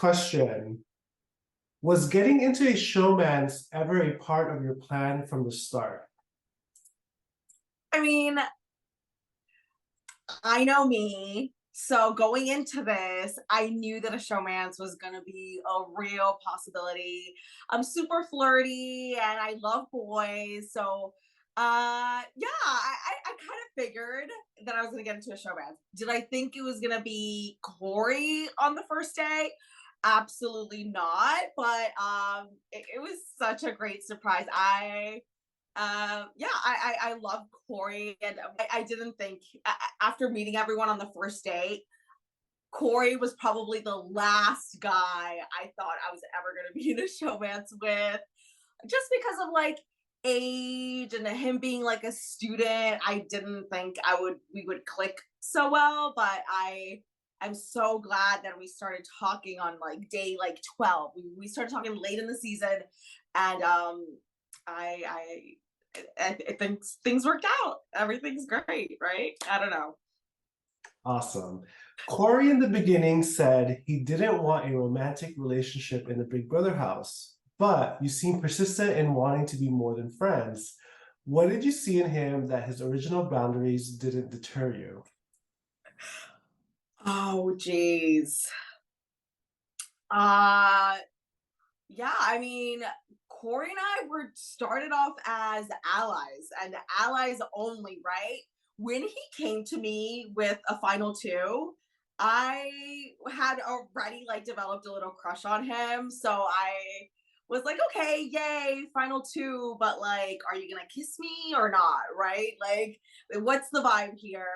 question. Was getting into a showmance ever a part of your plan from the start? I mean, I know me. So going into this, I knew that a showmance was going to be a real possibility. I'm super flirty and I love boys. So yeah, I kind of figured that I was going to get into a showmance. Did I think it was going to be Corey on the first day? Absolutely not. But it was such a great surprise. I love Corey, and I didn't think after meeting everyone on the first date, Corey was probably the last guy I thought I was ever going to be in a showmance with, just because of like age and him being like a student. I didn't think we would click so well, but I'm so glad that we started talking on like day like 12. We started talking late in the season, and I I think things worked out. Everything's great, right? I don't know. Awesome. Corey in the beginning said he didn't want a romantic relationship in the Big Brother house, but you seem persistent in wanting to be more than friends. What did you see in him that his original boundaries didn't deter you? Oh, geez. Uh, yeah, I mean, Corey and I were started off as allies and allies only, right? When he came to me with a final two, I had already like developed a little crush on him. So I was like, okay, yay, final two, but like, are you gonna kiss me or not? Right? Like, what's the vibe here?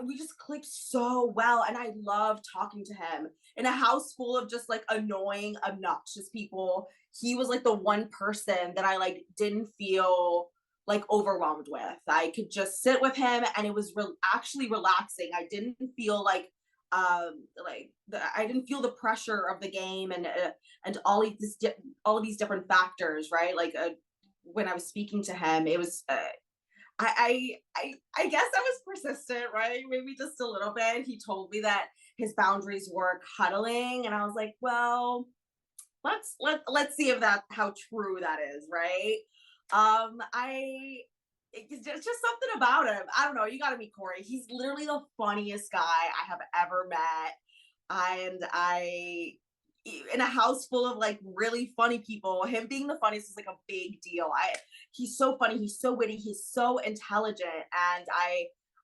We just clicked so well, and I love talking to him in a house full of just like annoying, obnoxious people. He was like the one person that I like didn't feel like overwhelmed with. I could just sit with him, and it was actually relaxing. I didn't feel I didn't feel the pressure of the game and all of these different factors, right? When I was speaking to him, it was I guess I was persistent, right? Maybe just a little bit. He told me that his boundaries were cuddling, and I was like, well, let's see if that how true that is, right? I It's just something about him. I don't know. You got to meet Corey. He's literally the funniest guy I have ever met, and I in a house full of like really funny people, him being the funniest is like a big deal. He's so funny, he's so witty, he's so intelligent, and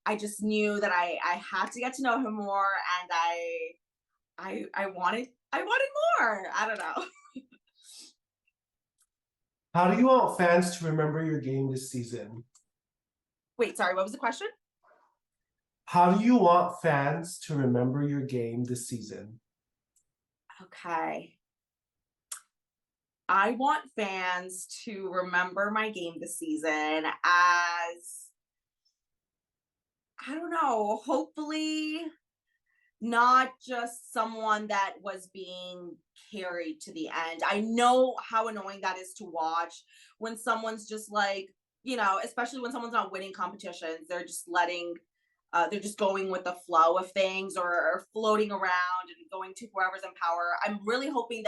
I just knew that I had to get to know him more, and I wanted more. I don't know. How do you want fans to remember your game this season? Wait, sorry, what was the question? How do you want fans to remember your game this season? Okay. I want fans to remember my game this season as, I don't know, hopefully not just someone that was being carried to the end. I know how annoying that is to watch when someone's just like, especially when someone's not winning competitions, they're just they're just going with the flow of things, or floating around and going to whoever's in power. I'm really hoping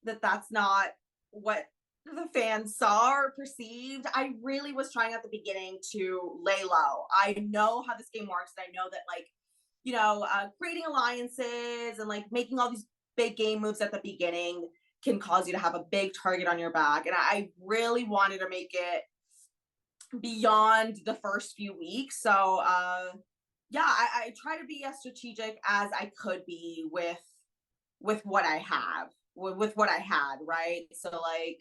that's not what the fans saw or perceived. I really was trying at the beginning to lay low. I know how this game works, and I know that creating alliances and like making all these big game moves at the beginning can cause you to have a big target on your back. And I really wanted to make it beyond the first few weeks. So yeah, I try to be as strategic as I could be with what I have, with what I had, right? So like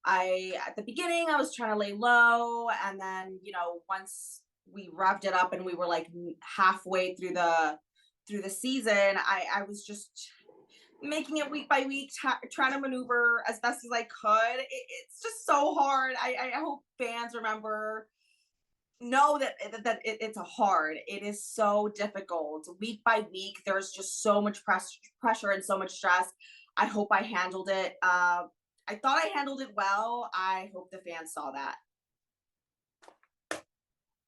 at the beginning I was trying to lay low, and then once we revved it up and we were like halfway through the season, I was just making it week by week, trying to maneuver as best as I could. It's just so hard. I hope fans know that it's a hard. It is so difficult week by week. There's just so much pressure and so much stress. I hope I handled it. I thought I handled it well. I hope the fans saw that.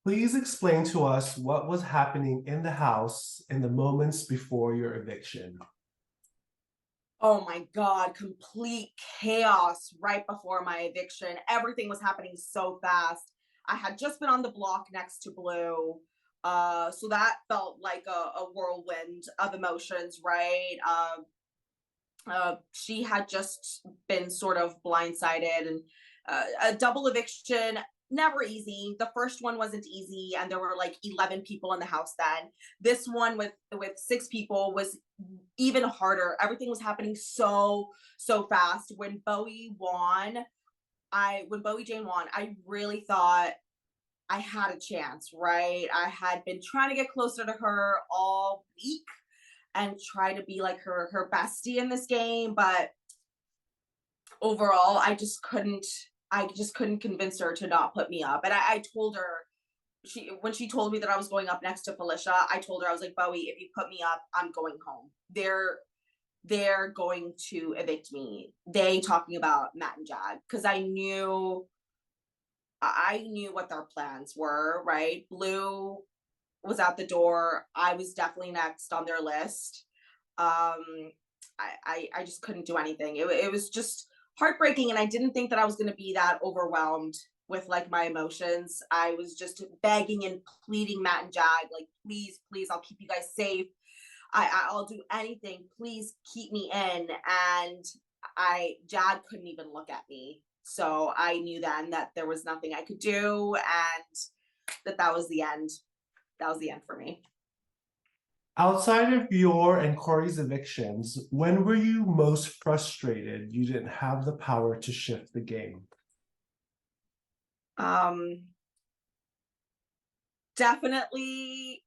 Please explain to us what was happening in the house in the moments before your eviction. Oh my God, complete chaos right before my eviction. Everything was happening so fast. I had just been on the block next to Blue. So that felt like a whirlwind of emotions, right? She had just been sort of blindsided, and a double eviction, never easy. The first one wasn't easy, and there were like 11 people in the house then. This one with 6 people was even harder. Everything was happening so fast. When Bowie Jane won, I really thought I had a chance, right? I had been trying to get closer to her all week and try to be like her bestie in this game, but overall I just couldn't convince her to not put me up. And I told her, when she told me that I was going up next to Felicia, I told her, I was like, Bowie, if you put me up, I'm going home. They're going to evict me. They talking about Matt and Jag, because I knew what their plans were, right? Blue was out the door. I was definitely next on their list. Um, I just couldn't do anything. It was just heartbreaking, and I didn't think that I was going to be that overwhelmed with like my emotions. I was just begging and pleading Matt and Jag, like, please, please, I'll keep you guys safe. I'll do anything. Please keep me in. And Jag couldn't even look at me. So I knew then that there was nothing I could do, and that was the end. That was the end for me. Outside of your and Corey's evictions, when were you most frustrated you didn't have the power to shift the game? Um, Definitely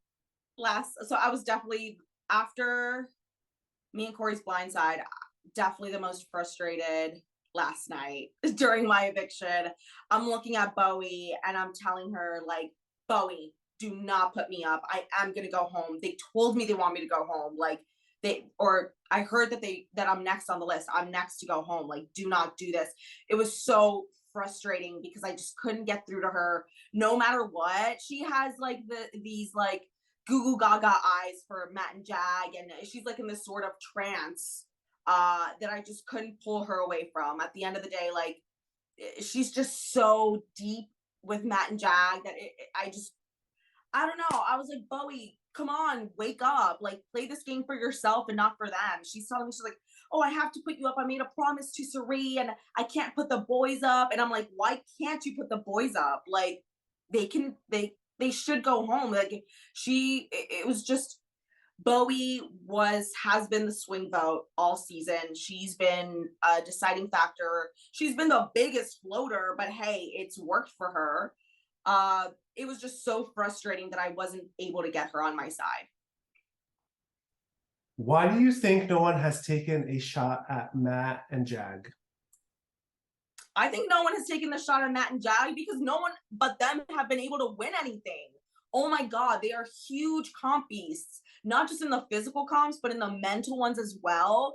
so I was definitely, after me and Corey's blindside, definitely the most frustrated last night during my eviction. I'm looking at Bowie and I'm telling her, like, Bowie, do not put me up. I am gonna go home. They told me they want me to go home. Like, I heard that I'm next on the list. I'm next to go home. Like, do not do this. It was so frustrating because I just couldn't get through to her no matter what. She has like these like goo goo gaga eyes for Matt and Jag, and she's like in this sort of trance that I just couldn't pull her away from. At the end of the day, like, she's just so deep with Matt and Jag that I don't know. I was like, Bowie, come on, wake up. Like, play this game for yourself and not for them. She's telling me, she's like, oh, I have to put you up. I made a promise to Sari and I can't put the boys up. And I'm like, why can't you put the boys up? Like, they should go home. Like, it was just, Bowie has been the swing vote all season. She's been a deciding factor. She's been the biggest floater, but hey, it's worked for her. It was just so frustrating that I wasn't able to get her on my side. Why do you think no one has taken a shot at Matt and Jag? I think no one has taken the shot at Matt and Jag because no one but them have been able to win anything. Oh my God, they are huge comp beasts, not just in the physical comps, but in the mental ones as well.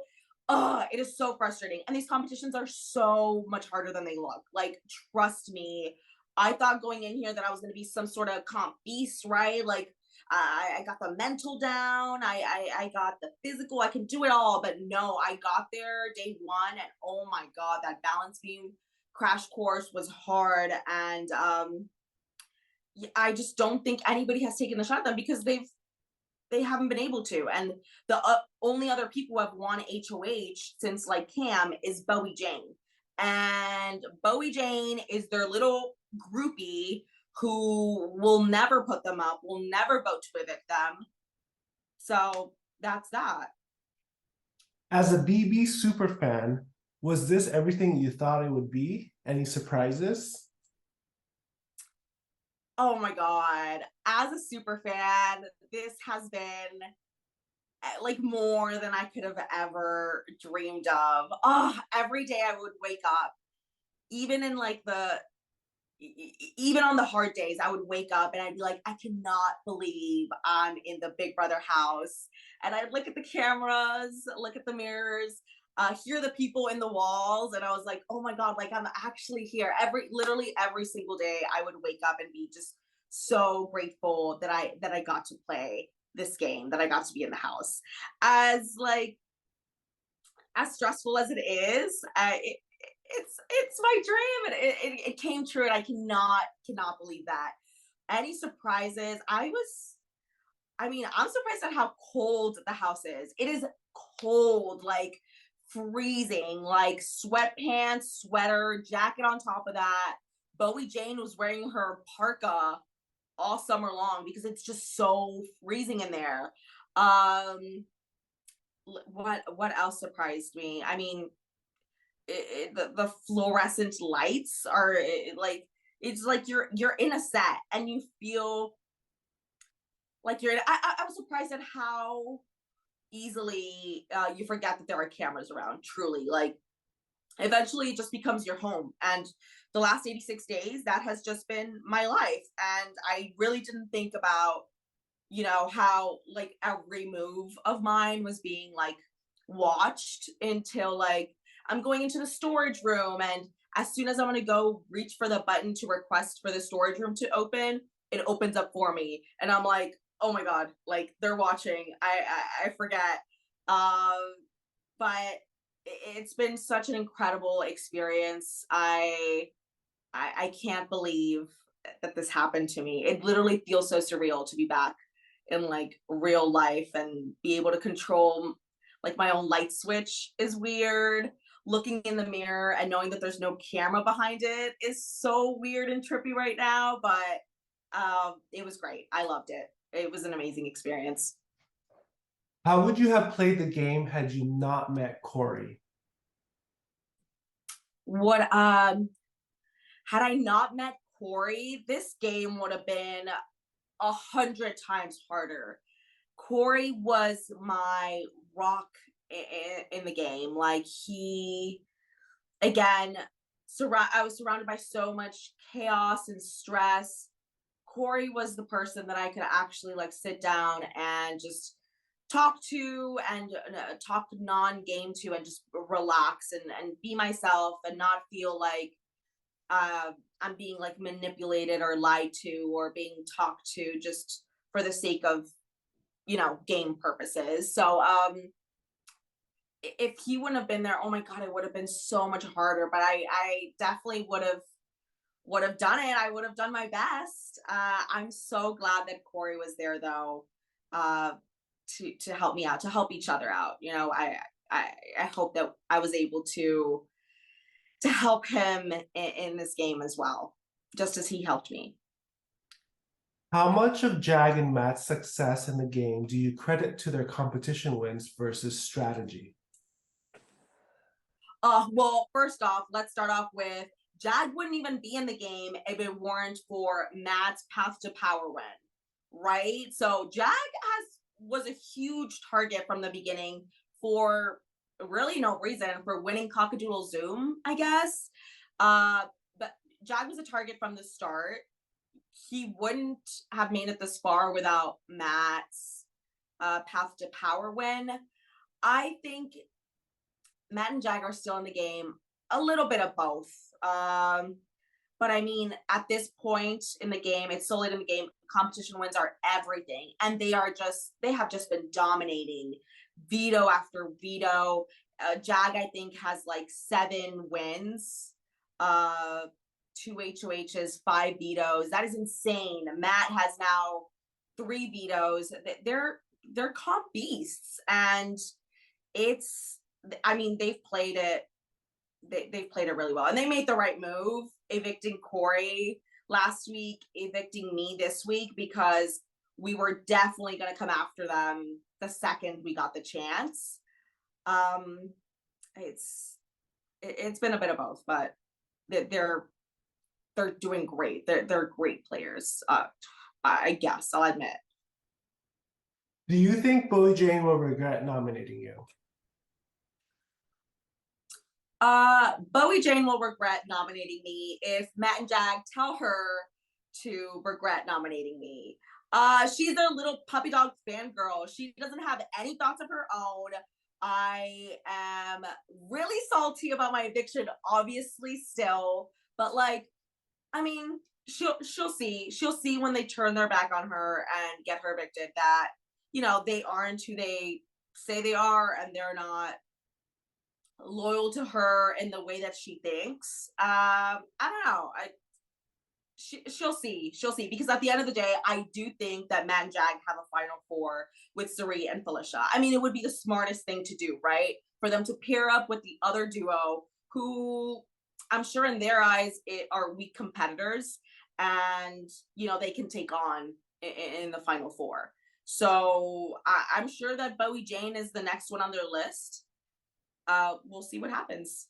It is so frustrating. And these competitions are so much harder than they look. Like, trust me, I thought going in here that I was going to be some sort of comp beast, right? Like, I got the mental down, I got the physical, I can do it all. But no, I got there day one, and oh my God, that balance beam crash course was hard. And I just don't think anybody has taken the shot at them because they haven't been able to. And the only other people who have won HOH since like Cam is Bowie Jane. And Bowie Jane is their little groupie who will never put them up, will never vote to evict them. So that's that. As a BB super fan, was this everything you thought it would be? Any surprises? Oh my God. As a super fan, this has been like more than I could have ever dreamed of. Oh, every day I would wake up, even in like even on the hard days, I would wake up and I'd be like, I cannot believe I'm in the Big Brother house. And I'd look at the cameras, look at the mirrors, hear the people in the walls, and I was like, oh my God, like, I'm actually here. Literally every single day I would wake up and be just so grateful that I got to play this game, that I got to be in the house. As like as stressful as it is, it's my dream, and it came true, and I cannot believe that. Any surprises? I mean, I'm surprised at how cold the house is. It is cold, like freezing, like sweatpants, sweater, jacket on top of that. Bowie Jane was wearing her parka all summer long because it's just so freezing in there. Um, what else surprised me? I mean, the fluorescent lights are like it's like you're in a set and you feel like you're. I was surprised at how easily you forget that there are cameras around. Truly, like eventually it just becomes your home. And the last 86 days, that has just been my life. And I really didn't think about, how like every move of mine was being like watched until like I'm going into the storage room. And as soon as I'm going to go reach for the button to request for the storage room to open, it opens up for me. And I'm like, oh my God, like they're watching. I forget. Um, but it's been such an incredible experience. I can't believe that this happened to me. It literally feels so surreal to be back in like real life and be able to control like my own light switch is weird. Looking in the mirror and knowing that there's no camera behind it is so weird and trippy right now, but it was great. I loved it. It was an amazing experience. How would you have played the game had you not met Corey? What had I not met Corey, this game would have been 100 times harder. Corey was my rock in the game. Like he, again, I was surrounded by so much chaos and stress. Corey was the person that I could actually like sit down and just talk to and talk non-game to and just relax and be myself and not feel like I'm being like manipulated or lied to or being talked to just for the sake of game purposes. So if he wouldn't have been there, oh my God, it would have been so much harder. But I definitely would have done it. I would have done my best. I'm so glad that Corey was there though, uh, to help me out, to help each other out. I hope that I was able to help him in this game as well, just as he helped me. How much of Jag and Matt's success in the game do you credit to their competition wins versus strategy? Well, first off, let's start off with Jag wouldn't even be in the game if it weren't for Matt's path to power win, right? So Jag was a huge target from the beginning for really no reason, for winning Cockadoodle Zoom, I guess. But Jag was a target from the start. He wouldn't have made it this far without Matt's path to power win. I think Matt and Jag are still in the game, a little bit of both. But I mean, at this point in the game, it's so late in the game, competition wins are everything. And they have just been dominating veto after veto. Jag, I think, has like 7 wins, 2 HOHs, 5 vetoes. That is insane. Matt has now 3 vetoes. They're comp beasts. And they've played it. They've played it really well, and they made the right move, evicting Corey last week, evicting me this week, because we were definitely going to come after them the second we got the chance. It's been a bit of both, but they're doing great. They're great players. I guess I'll admit. Do you think Bowie Jane will regret nominating you? Bowie Jane will regret nominating me if Matt and Jag tell her to regret nominating me. She's a little puppy dog fangirl. She doesn't have any thoughts of her own. I am really salty about my eviction, obviously, still, but like, I mean, she'll see when they turn their back on her and get her evicted that they aren't who they say they are, and they're not loyal to her in the way that she thinks. I don't know. She'll see. She'll see. Because at the end of the day, I do think that Matt and Jag have a final four with Sari and Felicia. I mean, it would be the smartest thing to do, right? For them to pair up with the other duo, who I'm sure in their eyes are weak competitors, and they can take on in the final four. So I'm sure that Bowie Jane is the next one on their list. We'll see what happens.